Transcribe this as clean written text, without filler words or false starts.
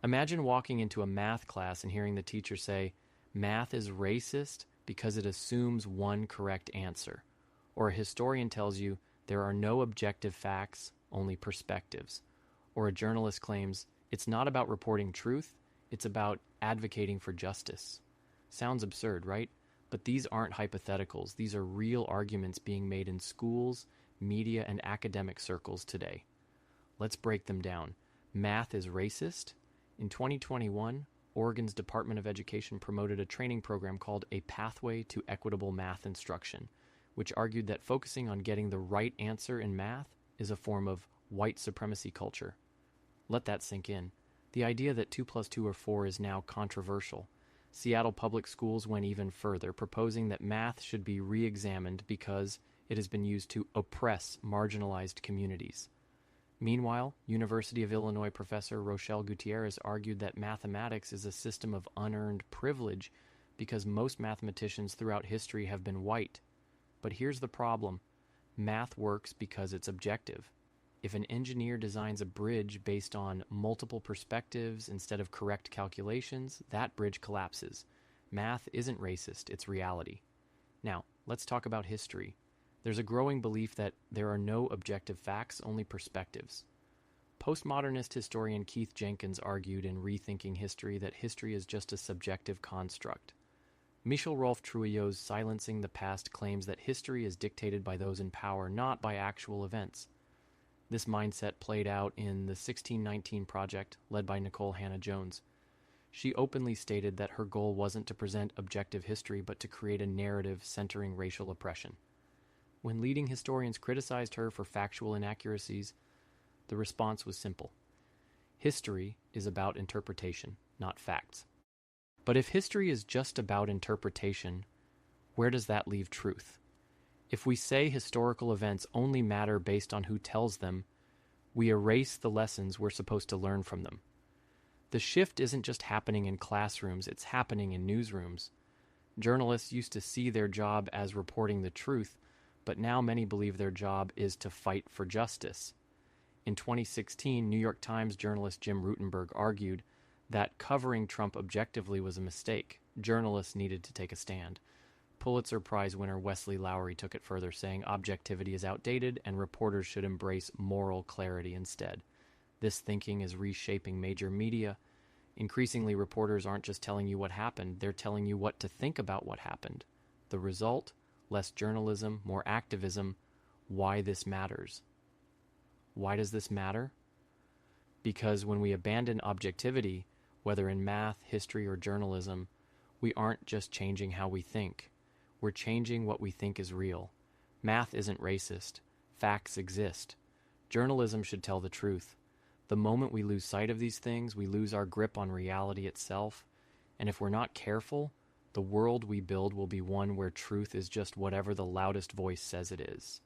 Imagine walking into a math class and hearing the teacher say, "Math is racist because it assumes one correct answer." Or a historian tells you, "There are no objective facts, only perspectives." Or a journalist claims, "It's not about reporting truth, it's about advocating for justice." Sounds absurd, right? But these aren't hypotheticals. These are real arguments being made in schools, media, and academic circles today. Let's break them down. Math is racist? In 2021, Oregon's Department of Education promoted a training program called A Pathway to Equitable Math Instruction, which argued that focusing on getting the right answer in math is a form of white supremacy culture. Let that sink in. The idea that 2 plus 2 are 4 is now controversial. Seattle Public Schools went even further, proposing that math should be re-examined because it has been used to oppress marginalized communities. Meanwhile, University of Illinois professor Rochelle Gutierrez argued that mathematics is a system of unearned privilege because most mathematicians throughout history have been white. But here's the problem. Math works because it's objective. If an engineer designs a bridge based on multiple perspectives instead of correct calculations, that bridge collapses. Math isn't racist, it's reality. Now, let's talk about history. There's a growing belief that there are no objective facts, only perspectives. Postmodernist historian Keith Jenkins argued in Rethinking History that history is just a subjective construct. Michel Rolf Trujillo's Silencing the Past claims that history is dictated by those in power, not by actual events. This mindset played out in the 1619 Project, led by Nicole Hannah-Jones. She openly stated that her goal wasn't to present objective history, but to create a narrative centering racial oppression. When leading historians criticized her for factual inaccuracies, the response was simple. History is about interpretation, not facts. But if history is just about interpretation, where does that leave truth? If we say historical events only matter based on who tells them, we erase the lessons we're supposed to learn from them. The shift isn't just happening in classrooms, it's happening in newsrooms. Journalists used to see their job as reporting the truth, but now many believe their job is to fight for justice. In 2016, New York Times journalist Jim Rutenberg argued that covering Trump objectively was a mistake. Journalists needed to take a stand. Pulitzer Prize winner Wesley Lowery took it further, saying objectivity is outdated and reporters should embrace moral clarity instead. This thinking is reshaping major media. Increasingly, reporters aren't just telling you what happened, they're telling you what to think about what happened. The result? Less journalism, more activism. Why this matters. Why does this matter? Because when we abandon objectivity, whether in math, history, or journalism, we aren't just changing how we think. We're changing what we think is real. Math isn't racist. Facts exist. Journalism should tell the truth. The moment we lose sight of these things, we lose our grip on reality itself. And if we're not careful, the world we build will be one where truth is just whatever the loudest voice says it is.